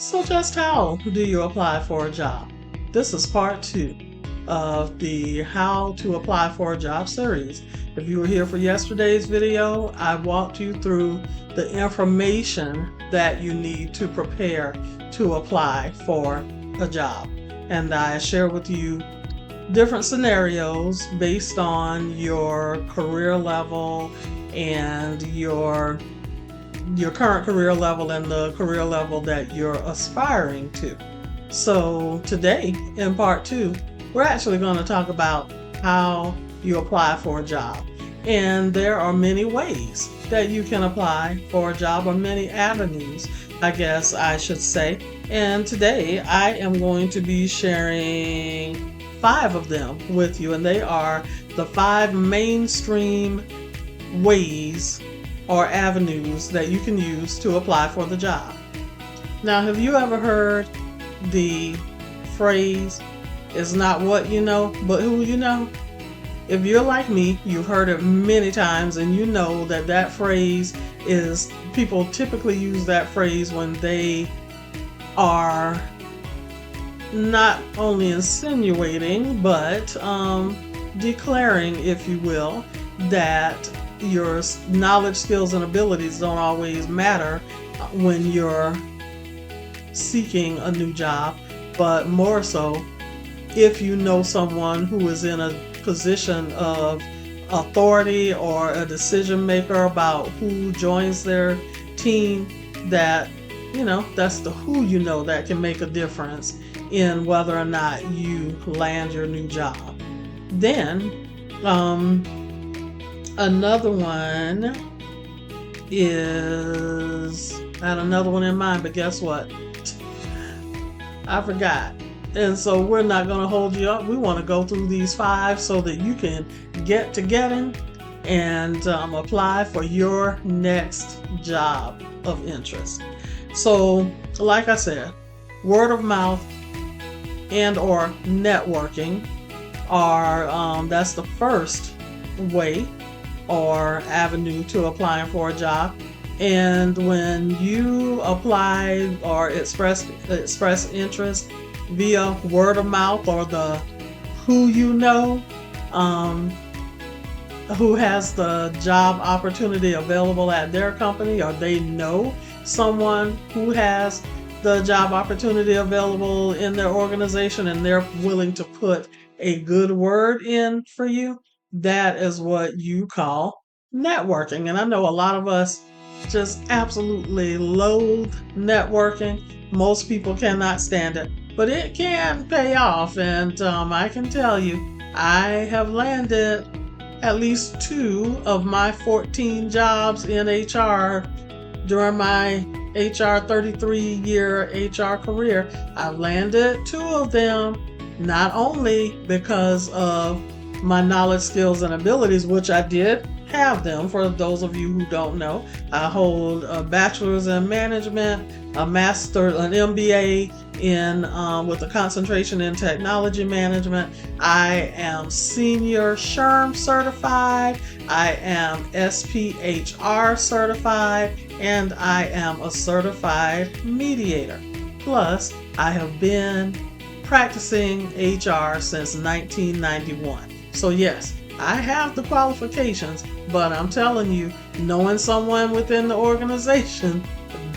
So just how do you apply for a job? This is part two of the How to Apply for a Job series. If you were here for yesterday's video, I walked you through the information that you need to prepare to apply for a job. And I share with you different scenarios based on your career level and your current career level and the career level that you're aspiring to. So today in part two, we're actually going to talk about how you apply for a job. And there are many ways that you can apply for a job, or many avenues, I guess I should say. And today I am going to be sharing 5 of them with you, and they are the 5 mainstream ways or avenues that you can use to apply for the job. Now, have you ever heard the phrase, "It's not what you know, but who you know"? If you're like me, you've heard it many times, and you know that that phrase is, people typically use that phrase when they are not only insinuating, but declaring, if you will, that your knowledge, skills, and abilities don't always matter when you're seeking a new job, but more so if you know someone who is in a position of authority or a decision maker about who joins their team, that, that's the who you know that can make a difference in whether or not you land your new job. Then, another one is, I had another one in mind, but guess what? I forgot. And so we're not going to hold you up. We want to go through these 5 so that you can get to getting and apply for your next job of interest. So, like I said, word of mouth and or networking are, that's the first way or avenue to applying for a job. And when you apply or express interest via word of mouth, or the who you know, who has the job opportunity available at their company, or they know someone who has the job opportunity available in their organization and they're willing to put a good word in for you, that is what you call networking. And I know a lot of us just absolutely loathe networking. Most people cannot stand it, but it can pay off. And I can tell you, I have landed at least 2 of my 14 jobs in HR during my 33-year HR career. I've landed 2 of them, not only because of my knowledge, skills, and abilities, which I did have them. For those of you who don't know, I hold a bachelor's in management, a master, an MBA in with a concentration in technology management. I am senior SHRM certified. I am SPHR certified, and I am a certified mediator. Plus, I have been practicing HR since 1991. So yes, I have the qualifications, but I'm telling you, knowing someone within the organization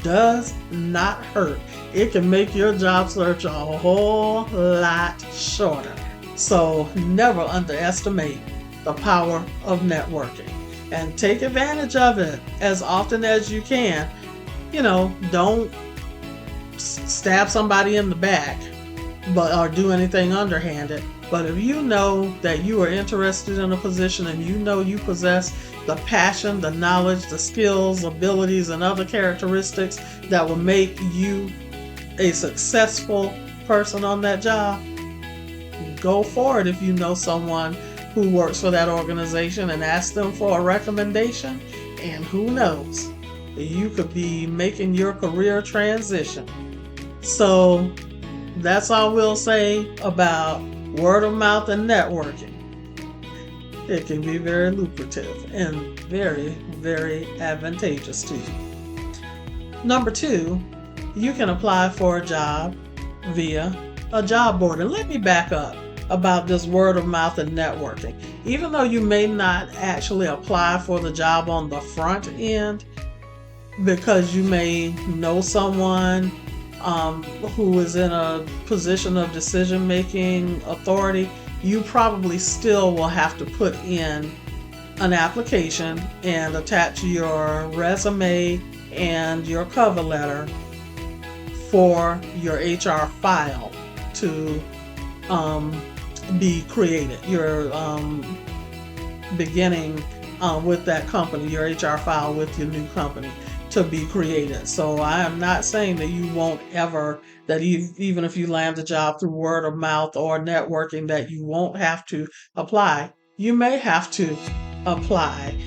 does not hurt. It can make your job search a whole lot shorter. So never underestimate the power of networking, and take advantage of it as often as you can. Don't stab somebody in the back, or do anything underhanded. But if you know that you are interested in a position, and you know you possess the passion, the knowledge, the skills, abilities, and other characteristics that will make you a successful person on that job, go for it. If you know someone who works for that organization, and ask them for a recommendation, and who knows, you could be making your career transition. So that's all we'll say about word of mouth and networking. It can be very lucrative and very, very advantageous to you. Number 2 you can apply for a job via a job board. And let me back up about this word of mouth and networking. Even though you may not actually apply for the job on the front end, because you may know someone who is in a position of decision-making authority, you probably still will have to put in an application and attach your resume and your cover letter for your HR file to be created. You're beginning with that company, your HR file with your new company to be created. So I am not saying that you won't ever, that even if you land a job through word of mouth or networking, that you won't have to apply. You may have to apply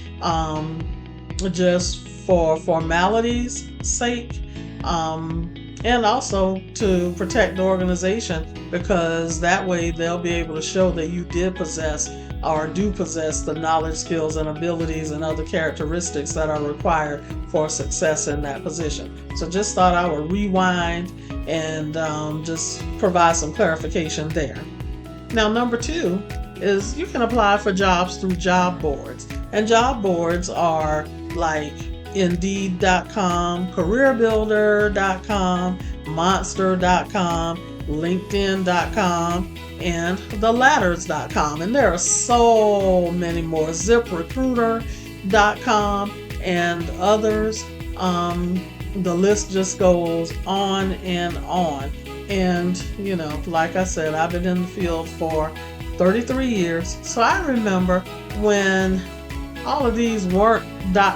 just for formality's sake, and also to protect the organization, because that way they'll be able to show that you did possess or do possess the knowledge, skills, and abilities and other characteristics that are required for success in that position. So just thought I would rewind and just provide some clarification there. Now, number 2 is you can apply for jobs through job boards. And job boards are like Indeed.com, CareerBuilder.com, Monster.com, LinkedIn.com, and theladders.com. And there are so many more, ZipRecruiter.com and others. The list just goes on and on. And, you know, like I said, I've been in the field for 33 years. So I remember when all of these weren't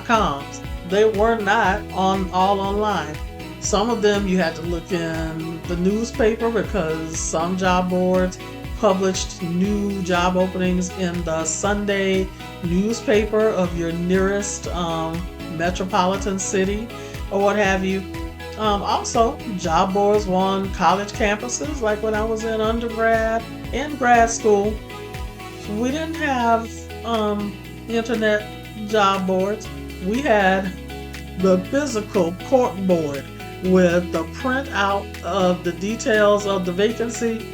.coms. They were not all online. Some of them you had to look in the newspaper, because some job boards published new job openings in the Sunday newspaper of your nearest metropolitan city or what have you. Also, job boards were on college campuses, like when I was in undergrad and grad school. We didn't have internet job boards. We had the physical cork board with the printout of the details of the vacancy,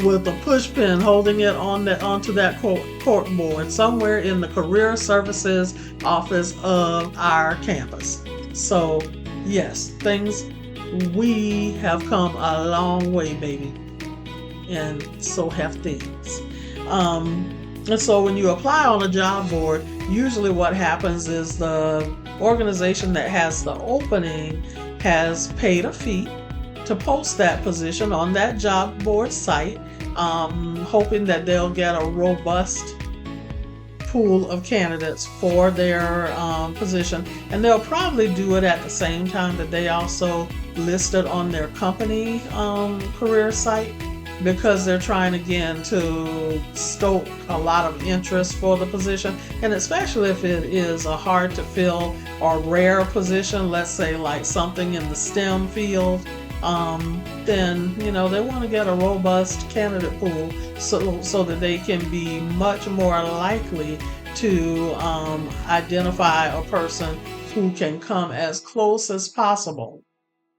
with a push pin holding it onto that cork board somewhere in the career services office of our campus. So yes, we have come a long way, baby, and so have things. And so when you apply on a job board, usually what happens is the organization that has the opening has paid a fee to post that position on that job board site, hoping that they'll get a robust pool of candidates for their position. And they'll probably do it at the same time that they also list it on their company career site, because they're trying again to stoke a lot of interest for the position. And especially if it is a hard to fill or rare position, let's say like something in the STEM field, then they want to get a robust candidate pool so that they can be much more likely to identify a person who can come as close as possible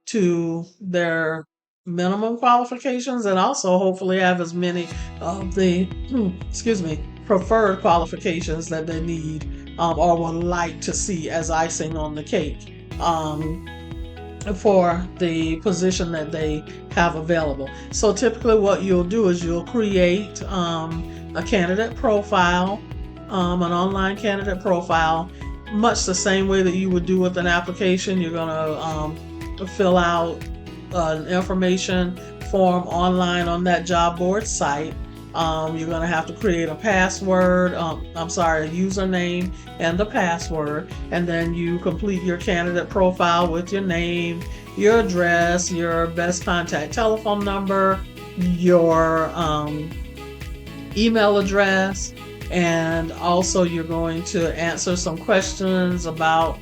to their minimum qualifications, and also hopefully have as many of the preferred qualifications that they need or would like to see as icing on the cake for the position that they have available. So typically what you'll do is you'll create a candidate profile, an online candidate profile, much the same way that you would do with an application. You're going to fill out an information form online on that job board site. You're going to have to create a password, a username and the password, and then you complete your candidate profile with your name, your address, your best contact telephone number, your email address, and also you're going to answer some questions about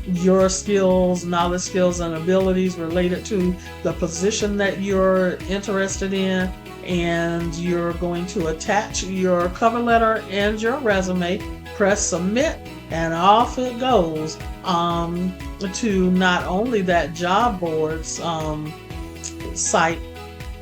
your skills, knowledge, skills, and abilities related to the position that you're interested in. And you're going to attach your cover letter and your resume, press submit, And off it goes to not only that job board's site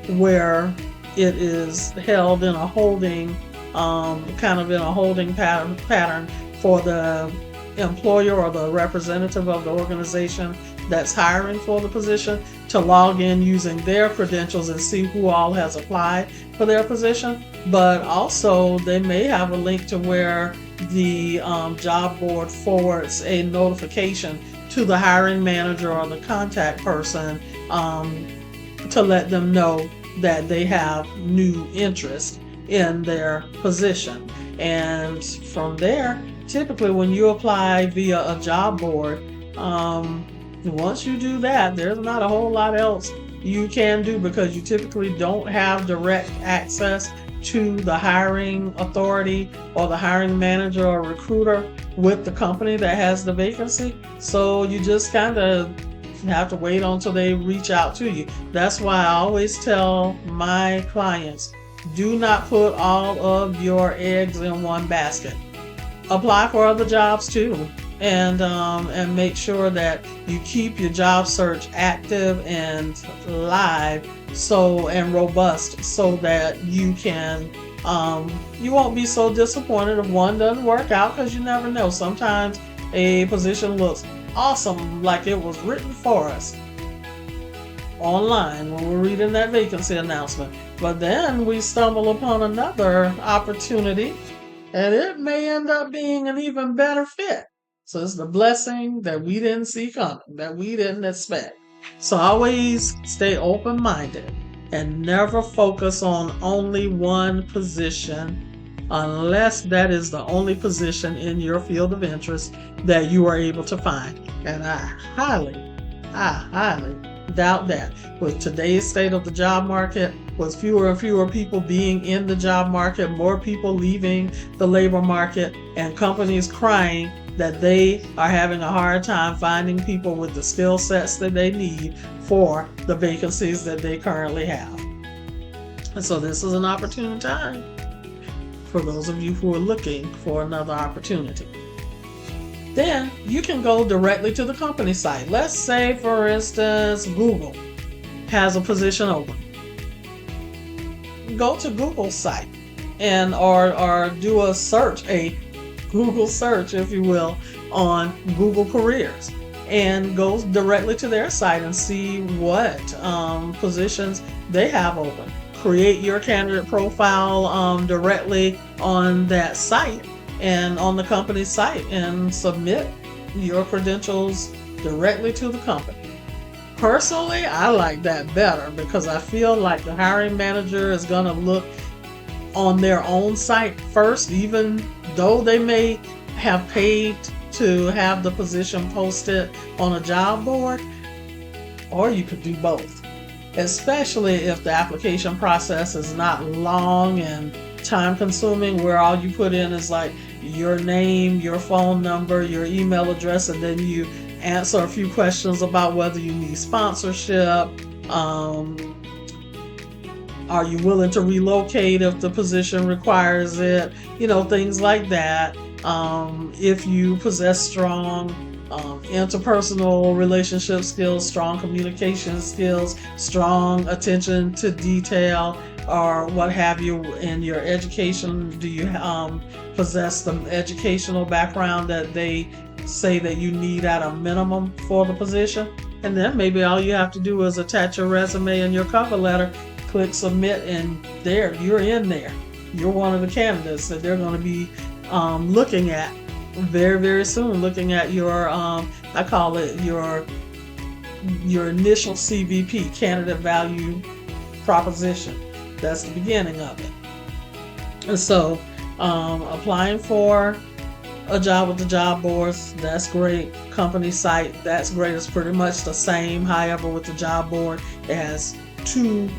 where it is held in a holding, kind of in a holding pattern for the employer or the representative of the organization that's hiring for the position to log in using their credentials and see who all has applied for their position. But also, they may have a link to where the job board forwards a notification to the hiring manager or the contact person to let them know that they have new interest in their position. And from there, typically when you apply via a job board, once you do that, there's not a whole lot else you can do because you typically don't have direct access to the hiring authority or the hiring manager or recruiter with the company that has the vacancy. So you just kind of have to wait until they reach out to you. That's why I always tell my clients, do not put all of your eggs in one basket. Apply for other jobs too, and make sure that you keep your job search active and live, and robust, so that you can you won't be so disappointed if one doesn't work out, because you never know. Sometimes a position looks awesome, like it was written for us online when we're reading that vacancy announcement, but then we stumble upon another opportunity and it may end up being an even better fit. So it's the blessing that we didn't see coming, that we didn't expect. So always stay open-minded and never focus on only one position unless that is the only position in your field of interest that you are able to find. And I highly doubt that. With today's state of the job market, with fewer and fewer people being in the job market, more people leaving the labor market, and companies crying that they are having a hard time finding people with the skill sets that they need for the vacancies that they currently have. And so this is an opportune time for those of you who are looking for another opportunity. Then you can go directly to the company site. Let's say, for instance, Google has a position open. Go to Google's site and or do a search, a Google search, if you will, on Google Careers, and go directly to their site and see what positions they have open. Create your candidate profile directly on that site and on the company's site, and submit your credentials directly to the company. Personally, I like that better because I feel like the hiring manager is going to look on their own site first, even though they may have paid to have the position posted on a job board. Or you could do both, especially if the application process is not long and time consuming, where all you put in is like your name, your phone number, your email address, and then you answer a few questions about whether you need sponsorship. Are you willing to relocate if the position requires it? Things like that. If you possess strong interpersonal relationship skills, strong communication skills, strong attention to detail, or what have you. In your education, do you possess the educational background that they say that you need at a minimum for the position? And then maybe all you have to do is attach your resume and your cover letter, click submit, and there, you're in there. You're one of the candidates that they're going to be looking at very, very soon, looking at your, I call it your initial CVP, candidate value proposition. That's the beginning of it. And so applying for a job with the job boards, that's great. Company site, that's great. It's pretty much the same. However, with the job board, it has two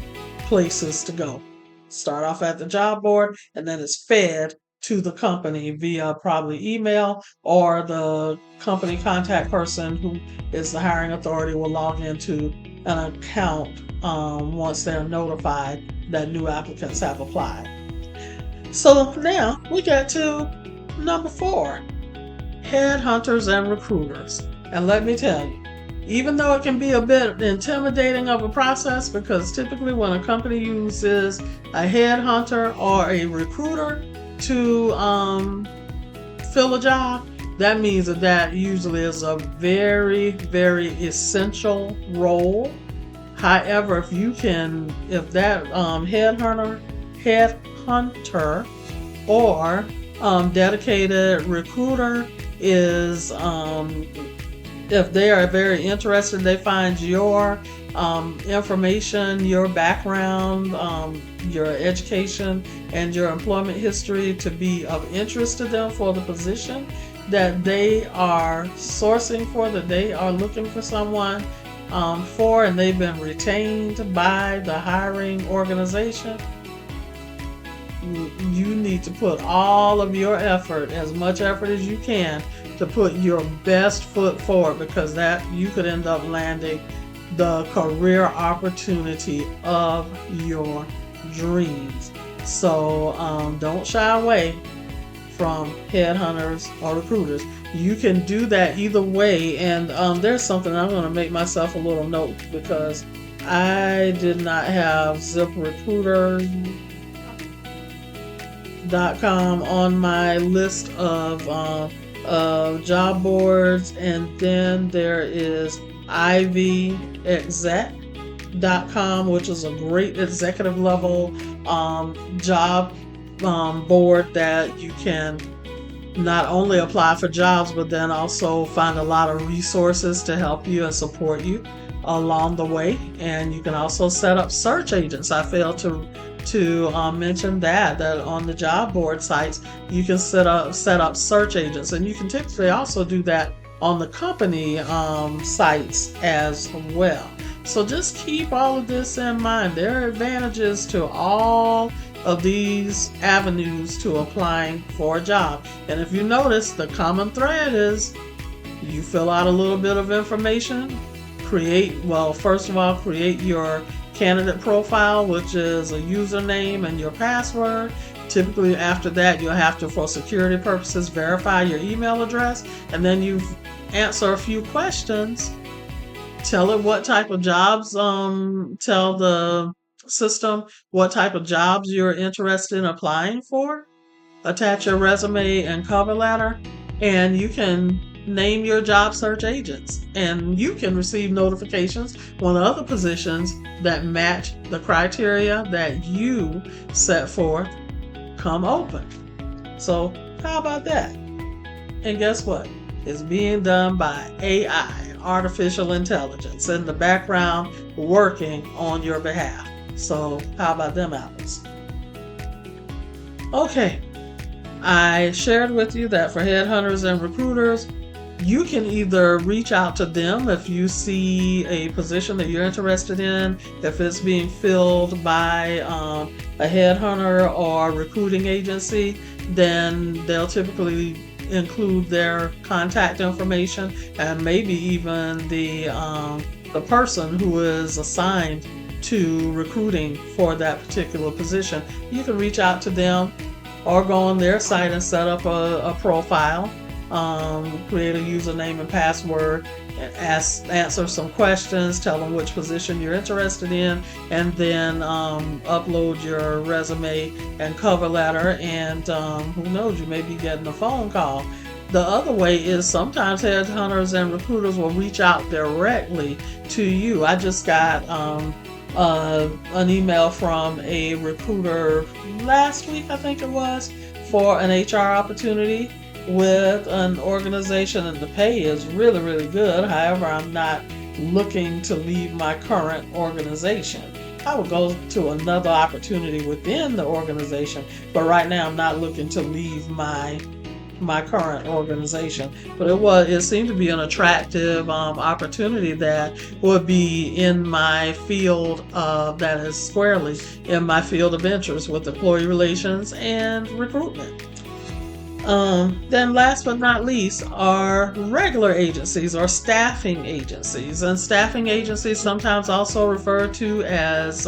places to go. Start off at the job board, and then it's fed to the company via probably email, or the company contact person, who is the hiring authority, will log into an account once they're notified that new applicants have applied. So now we get to number 4. headhunters and recruiters. And let me tell you, even though it can be a bit intimidating of a process, because typically when a company uses a headhunter or a recruiter to fill a job, that means that usually is a very, very essential role. However, if that headhunter or dedicated recruiter is, if they are very interested, they find your information, your background, your education, and your employment history to be of interest to them for the position that they are sourcing for, that they are looking for someone for, and they've been retained by the hiring organization, you need to put all of your effort, as much effort as you can, to put your best foot forward, because that you could end up landing the career opportunity of your dreams. So don't shy away from headhunters or recruiters. You can do that either way. And there's something I'm going to make myself a little note, because I did not have ZipRecruiter.com on my list of job boards. And then there is IVExec.com, which is a great executive level job board that you can not only apply for jobs, but then also find a lot of resources to help you and support you along the way. And you can also set up search agents. I failed to mention that on the job board sites you can set up search agents, and you can typically also do that on the company sites as well. So just keep all of this in mind. There are advantages to all of these avenues to applying for a job. And if you notice, the common thread is you fill out a little bit of information, create your candidate profile, which is a username and your password. Typically after that, you'll have to, for security purposes, verify your email address, and then you answer a few questions. Tell it what type of jobs, tell the system what type of jobs you're interested in applying for. Attach your resume and cover letter, and you can name your job search agents, and you can receive notifications when other positions that match the criteria that you set forth come open. So how about that? And guess what? It's being done by AI, artificial intelligence, in the background working on your behalf. So how about them apples? Okay, I shared with you that for headhunters and recruiters, you can either reach out to them if you see a position that you're interested in. If it's being filled by a headhunter or recruiting agency, then they'll typically include their contact information and maybe even the person who is assigned to recruiting for that particular position. You can reach out to them or go on their site and set up a profile. Create a username and password, and answer some questions, tell them which position you're interested in, and then upload your resume and cover letter, and who knows, you may be getting a phone call. The other way is sometimes headhunters and recruiters will reach out directly to you. I just got an email from a recruiter last week, I think it was, for an HR opportunity with an organization, and the pay is really, really good. However, I'm not looking to leave my current organization. I would go to another opportunity within the organization, but right now I'm not looking to leave my current organization. But it seemed to be an attractive opportunity that would be in my field, that is squarely in my field of interest with employee relations and recruitment. Then last but not least are regular agencies or staffing agencies. And staffing agencies, sometimes also referred to as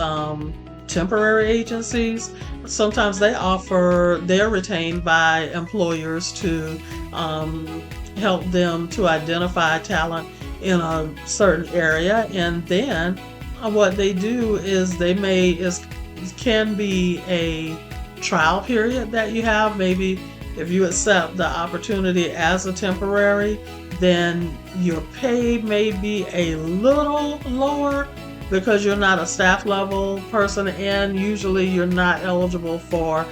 temporary agencies. Sometimes they're retained by employers to help them to identify talent in a certain area. And then what they do is can be a trial period that you have. Maybe if you accept the opportunity as a temporary, then your pay may be a little lower because you're not a staff level person, and usually you're not eligible for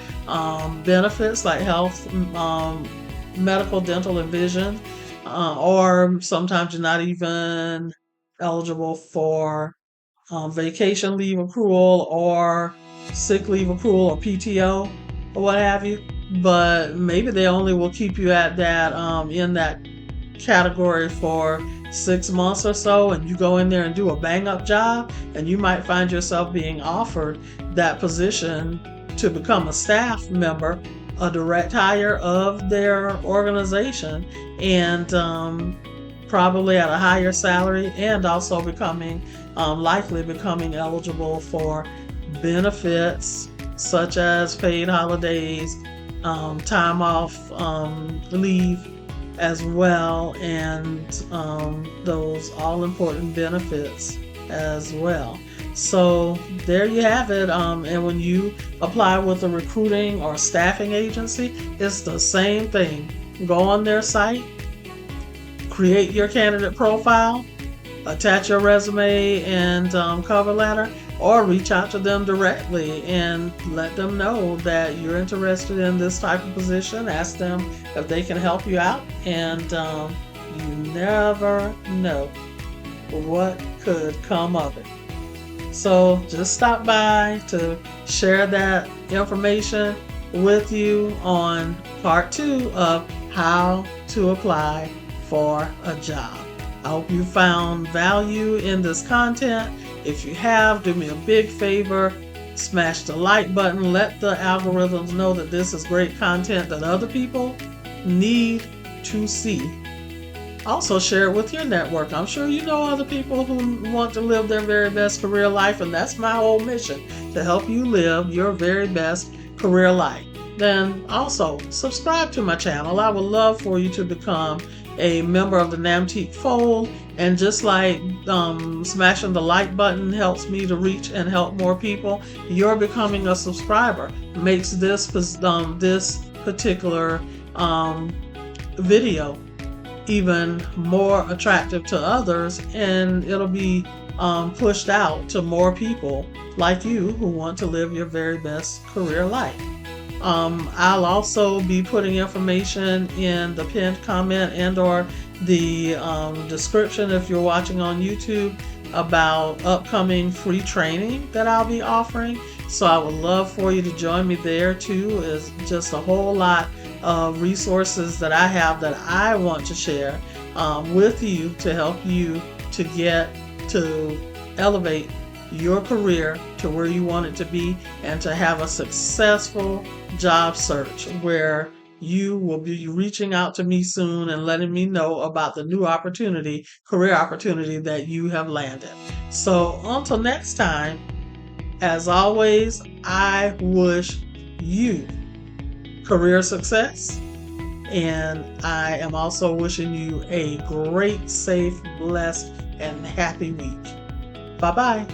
benefits like health, medical, dental, and vision, or sometimes you're not even eligible for vacation leave accrual or sick leave accrual or PTO or what have you. But maybe they only will keep you at that in that category for 6 months or so, and you go in there and do a bang up job, and you might find yourself being offered that position to become a staff member, a direct hire of their organization, and probably at a higher salary, and also likely becoming eligible for benefits such as paid holidays, time off leave as well, and those all important benefits as well. So there you have it. And when you apply with a recruiting or staffing agency, it's the same thing. Go on their site, create your candidate profile, attach your resume and cover letter, or reach out to them directly and let them know that you're interested in this type of position. Ask them if they can help you out, and you never know what could come of it. So just stop by to share that information with you on part 2 of how to apply for a job. I hope you found value in this content. If you have, do me a big favor, smash the like button. Let the algorithms know that this is great content that other people need to see. Also share it with your network. I'm sure you know other people who want to live their very best career life, and that's my whole mission, to help you live your very best career life. Then also subscribe to my channel. I would love for you to become a member of the NAMTEAC fold, and just like smashing the like button helps me to reach and help more people, you're becoming a subscriber makes this particular video even more attractive to others, and it'll be pushed out to more people like you who want to live your very best career life. I'll also be putting information in the pinned comment and or the description if you're watching on YouTube about upcoming free training that I'll be offering. So I would love for you to join me there too. It's just a whole lot of resources that I have that I want to share with you to help you to get to elevate your career to where you want it to be, and to have a successful job search where you will be reaching out to me soon and letting me know about the new career opportunity that you have landed. So until next time, as always, I wish you career success, and I am also wishing you a great, safe, blessed, and happy week. Bye-bye.